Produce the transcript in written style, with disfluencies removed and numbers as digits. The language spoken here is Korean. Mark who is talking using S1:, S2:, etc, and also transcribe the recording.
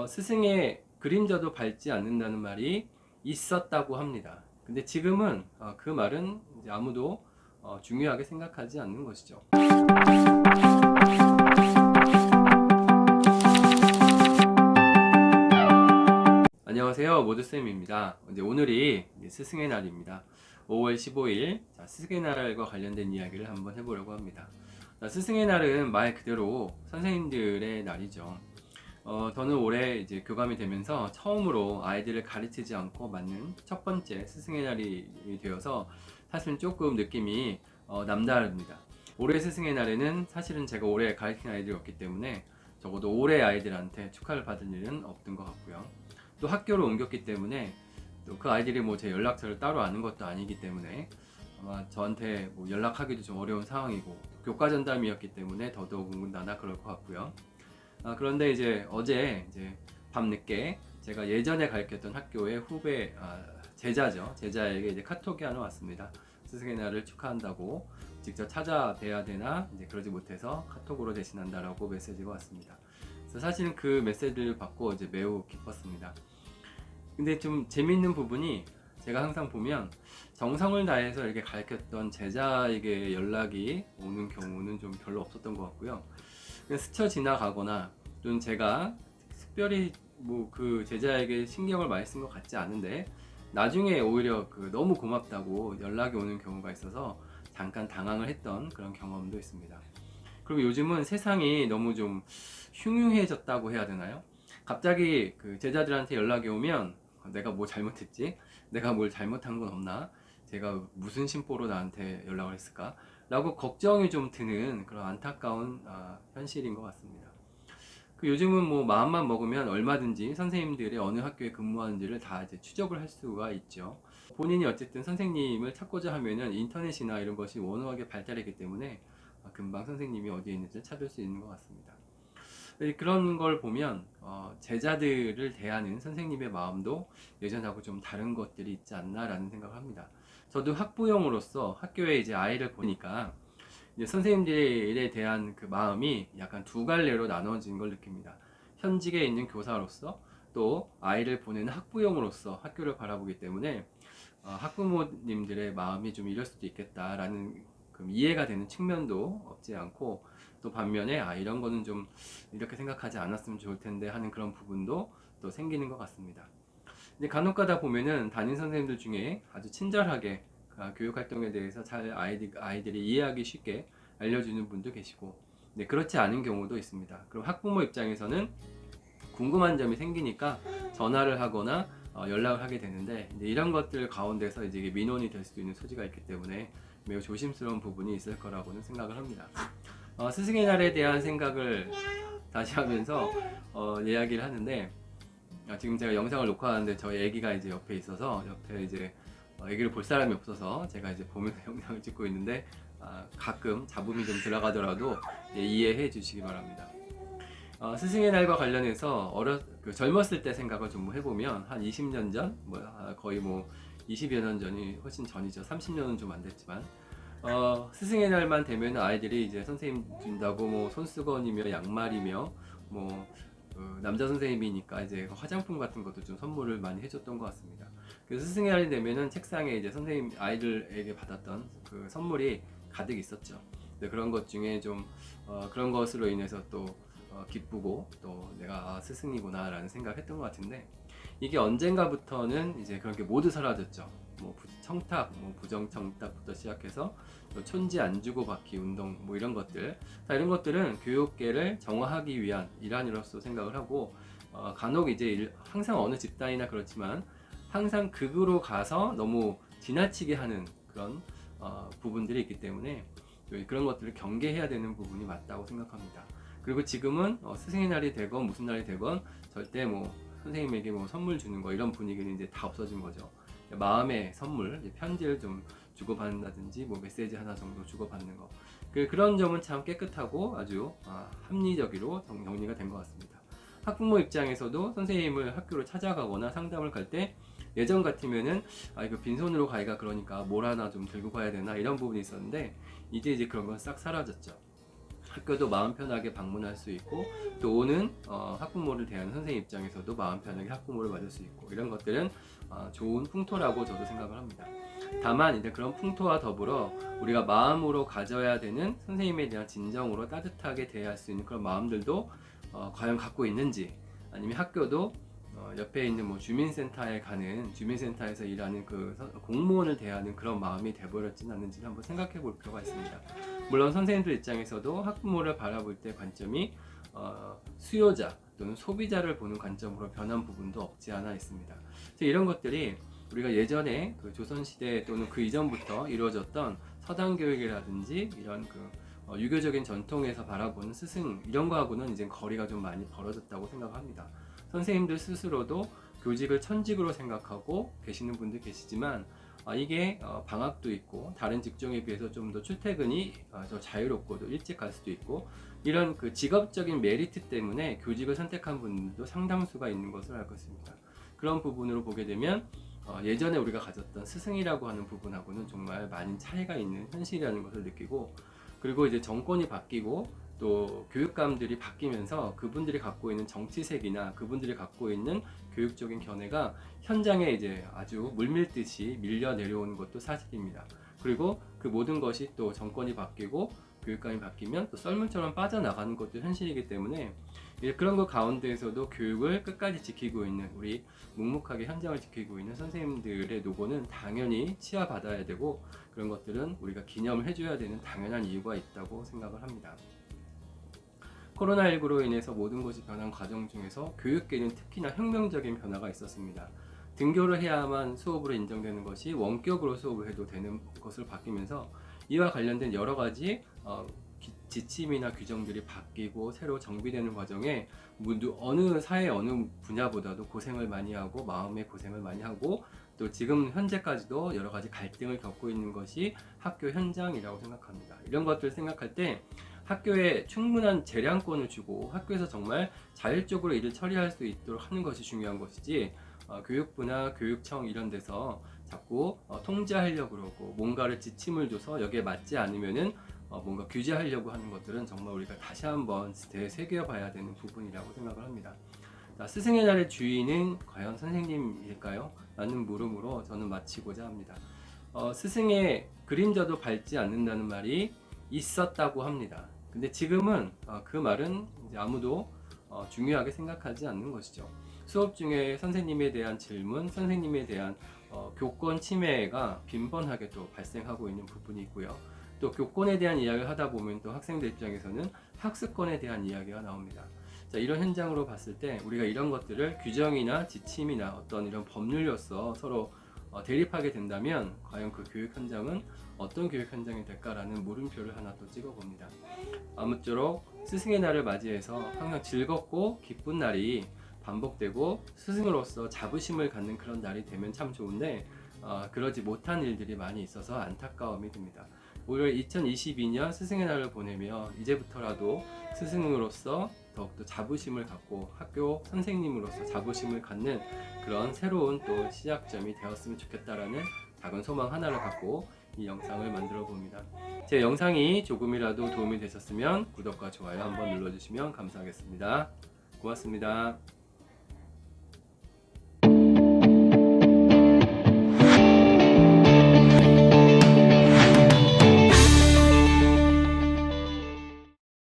S1: 스승의 그림자도 밟지 않는다는 말이 있었다고 합니다. 근데 지금은 그 말은 이제 아무도 중요하게 생각하지 않는 것이죠. 안녕하세요, 모두쌤입니다. 이제 오늘이 이제 스승의 날입니다. 5월 15일, 스승의 날과 관련된 이야기를 한번 해보려고 합니다. 스승의 날은 말 그대로 선생님들의 날이죠. 저는 올해 이제 교감이 되면서 처음으로 아이들을 가르치지 않고 맞는 첫 번째 스승의 날이 되어서 사실은 조금 느낌이 남다릅니다. 올해 스승의 날에는 사실은 제가 올해 가르친 아이들이 없기 때문에 적어도 올해 아이들한테 축하를 받을 일은 없던 것 같고요. 또 학교를 옮겼기 때문에 또 그 아이들이 뭐 제 연락처를 따로 아는 것도 아니기 때문에 아마 저한테 뭐 연락하기도 좀 어려운 상황이고 교과 전담이었기 때문에 더더욱나나 그럴 것 같고요. 그런데 이제 어제 이제 밤늦게 제가 예전에 가르쳤던 학교의 후배 제자죠. 제자에게 이제 카톡이 하나 왔습니다. 스승의 날을 축하한다고 직접 찾아뵈야 되나 이제 그러지 못해서 카톡으로 대신한다라고 메시지가 왔습니다. 그래서 사실은 그 메시지를 받고 이제 매우 기뻤습니다. 근데 좀 재밌는 부분이 제가 항상 보면 정성을 다해서 이렇게 가르쳤던 제자에게 연락이 오는 경우는 좀 별로 없었던 것 같고요. 그냥 스쳐 지나가거나 또는 제가 특별히 뭐 그 제자에게 신경을 많이 쓴 것 같지 않은데 나중에 오히려 그 너무 고맙다고 연락이 오는 경우가 있어서 잠깐 당황을 했던 그런 경험도 있습니다. 그리고 요즘은 세상이 너무 좀 흉흉해졌다고 해야 되나요? 갑자기 그 제자들한테 연락이 오면 내가 뭐 잘못했지? 내가 뭘 잘못한 건 없나? 제가 무슨 심보로 나한테 연락을 했을까? 라고 걱정이 좀 드는 그런 안타까운 현실인 것 같습니다. 그 요즘은 뭐 마음만 먹으면 얼마든지 선생님들이 어느 학교에 근무하는지를 다 이제 추적을 할 수가 있죠. 본인이 어쨌든 선생님을 찾고자 하면은 인터넷이나 이런 것이 원활하게 발달했기 때문에 금방 선생님이 어디에 있는지 찾을 수 있는 것 같습니다. 그런 걸 보면 제자들을 대하는 선생님의 마음도 예전하고 좀 다른 것들이 있지 않나라는 생각을 합니다. 저도 학부형으로서 학교에 이제 아이를 보니까 이제 선생님들에 대한 그 마음이 약간 두 갈래로 나눠진 걸 느낍니다. 현직에 있는 교사로서 또 아이를 보내는 학부형으로서 학교를 바라보기 때문에 학부모님들의 마음이 좀 이럴 수도 있겠다라는 그 이해가 되는 측면도 없지 않고 또 반면에 이런 거는 좀 이렇게 생각하지 않았으면 좋을 텐데 하는 그런 부분도 또 생기는 것 같습니다. 근데 간혹 가다 보면은 담임 선생님들 중에 아주 친절하게 교육 활동에 대해서 잘 아이들이 이해하기 쉽게 알려주는 분도 계시고 네, 그렇지 않은 경우도 있습니다. 그럼 학부모 입장에서는 궁금한 점이 생기니까 전화를 하거나 연락을 하게 되는데 이런 것들 가운데서 이제 민원이 될 수도 있는 소지가 있기 때문에 매우 조심스러운 부분이 있을 거라고는 생각을 합니다. 스승의 날에 대한 생각을 다시 하면서 이야기를 하는데 지금 제가 영상을 녹화하는데 저희 아기가 이제 옆에 있어서 옆에 이제 아기를 볼 사람이 없어서 제가 이제 보면서 영상을 찍고 있는데 가끔 잡음이 좀 들어가더라도 이해해 주시기 바랍니다. 스승의 날과 관련해서 젊었을 때 생각을 좀 해보면 한 20년 전, 거의 뭐 20여 년 전이 훨씬 전이죠. 30년은 좀 안 됐지만 스승의 날만 되면 아이들이 이제 선생님 준다고 뭐 손수건이며 양말이며 뭐 남자 선생님이니까 이제 화장품 같은 것도 좀 선물을 많이 해줬던 것 같습니다. 그래서 스승의 날이 되면은 책상에 이제 선생님 아이들에게 받았던 그 선물이 가득 있었죠. 그런 것 중에 좀 그런 것으로 인해서 또 기쁘고 또 내가 스승이구나라는 생각을 했던 것 같은데 이게 언젠가부터는 이제 그런 게 모두 사라졌죠. 뭐 청탁, 뭐 부정청탁부터 시작해서 또 촌지 안 주고 받기 운동 뭐 이런 것들 이런 것들은 교육계를 정화하기 위한 일환으로서 생각을 하고 간혹 이제 항상 어느 집단이나 그렇지만 항상 극으로 가서 너무 지나치게 하는 그런 부분들이 있기 때문에 그런 것들을 경계해야 되는 부분이 맞다고 생각합니다. 그리고 지금은 스승의 날이 되건 무슨 날이 되건 절대 뭐 선생님에게 뭐 선물 주는 거 이런 분위기는 이제 다 없어진 거죠. 마음의 선물, 편지를 좀 주고받는다든지 뭐 메시지 하나 정도 주고받는 거 그런 점은 참 깨끗하고 아주 합리적으로 정리가 된 것 같습니다. 학부모 입장에서도 선생님을 학교로 찾아가거나 상담을 갈 때 예전 같으면은 이거 빈손으로 가기가 그러니까 뭘 하나 좀 들고 가야 되나 이런 부분이 있었는데 이제 그런 건 싹 사라졌죠. 학교도 마음 편하게 방문할 수 있고, 또 오는 학부모를 대하는 선생님 입장에서도 마음 편하게 학부모를 맞을 수 있고, 이런 것들은 좋은 풍토라고 저도 생각을 합니다. 다만 이제 그런 풍토와 더불어 우리가 마음으로 가져야 되는 선생님에 대한 진정으로 따뜻하게 대할 수 있는 그런 마음들도 과연 갖고 있는지, 아니면 학교도 옆에 있는 뭐 주민센터에 가는, 주민센터에서 일하는 그 공무원을 대하는 그런 마음이 돼버렸지는 않는지 한번 생각해 볼 필요가 있습니다. 물론 선생님들 입장에서도 학부모를 바라볼 때 관점이 수요자 또는 소비자를 보는 관점으로 변한 부분도 없지 않아 있습니다. 이런 것들이 우리가 예전에 그 조선시대 또는 그 이전부터 이루어졌던 서당 교육이라든지 이런 그 유교적인 전통에서 바라보는 스승, 이런 거하고는 이제 거리가 좀 많이 벌어졌다고 생각합니다. 선생님들 스스로도 교직을 천직으로 생각하고 계시는 분들 계시지만, 이게 방학도 있고 다른 직종에 비해서 좀 더 출퇴근이 더 자유롭고도 일찍 갈 수도 있고, 이런 그 직업적인 메리트 때문에 교직을 선택한 분들도 상당수가 있는 것을 알고 있습니다. 그런 부분으로 보게 되면 예전에 우리가 가졌던 스승이라고 하는 부분하고는 정말 많은 차이가 있는 현실이라는 것을 느끼고, 그리고 이제 정권이 바뀌고 또 교육감들이 바뀌면서 그분들이 갖고 있는 정치색이나 그분들이 갖고 있는 교육적인 견해가 현장에 이제 아주 물밀듯이 밀려 내려오는 것도 사실입니다. 그리고 그 모든 것이 또 정권이 바뀌고 교육감이 바뀌면 또 썰물처럼 빠져나가는 것도 현실이기 때문에, 그런 것 가운데에서도 교육을 끝까지 지키고 있는, 우리 묵묵하게 현장을 지키고 있는 선생님들의 노고는 당연히 치아받아야 되고, 그런 것들은 우리가 기념을 해줘야 되는 당연한 이유가 있다고 생각을 합니다. 코로나19로 인해서 모든 것이 변한 과정 중에서 교육계는 특히나 혁명적인 변화가 있었습니다. 등교를 해야만 수업으로 인정되는 것이 원격으로 수업을 해도 되는 것으로 바뀌면서, 이와 관련된 여러 가지 지침이나 규정들이 바뀌고 새로 정비되는 과정에 모두 어느 사회 어느 분야보다도 고생을 많이 하고 마음의 고생을 많이 하고, 또 지금 현재까지도 여러 가지 갈등을 겪고 있는 것이 학교 현장이라고 생각합니다. 이런 것들을 생각할 때 학교에 충분한 재량권을 주고 학교에서 정말 자율적으로 일을 처리할 수 있도록 하는 것이 중요한 것이지, 교육부나 교육청 이런 데서 자꾸 통제하려고 그러고 뭔가를 지침을 줘서 여기에 맞지 않으면은 뭔가 규제하려고 하는 것들은 정말 우리가 다시 한번 되새겨 봐야 되는 부분이라고 생각을 합니다. 스승의 날의 주인은 과연 선생님일까요? 라는 물음으로 저는 마치고자 합니다. 스승의 그림자도 밟지 않는다는 말이 있었다고 합니다. 근데 지금은 그 말은 이제 아무도 중요하게 생각하지 않는 것이죠. 수업 중에 선생님에 대한 질문, 선생님에 대한 교권 침해가 빈번하게 또 발생하고 있는 부분이 있고요. 또 교권에 대한 이야기를 하다 보면 또 학생들 입장에서는 학습권에 대한 이야기가 나옵니다. 자, 이런 현장으로 봤을 때 우리가 이런 것들을 규정이나 지침이나 어떤 이런 법률로서 서로 대립하게 된다면 과연 그 교육 현장은 어떤 교육 현장이 될까라는 물음표를 하나 또 찍어봅니다. 아무쪼록 스승의 날을 맞이해서 항상 즐겁고 기쁜 날이 반복되고 스승으로서 자부심을 갖는 그런 날이 되면 참 좋은데, 그러지 못한 일들이 많이 있어서 안타까움이 듭니다. 오히려 2022년 스승의 날을 보내며 이제부터라도 스승으로서 더욱더 자부심을 갖고 학교 선생님으로서 자부심을 갖는 그런 새로운 또 시작점이 되었으면 좋겠다라는 작은 소망 하나를 갖고 이 영상을 만들어 봅니다. 제 영상이 조금이라도 도움이 되셨으면 구독과 좋아요 한번 눌러주시면 감사하겠습니다. 고맙습니다.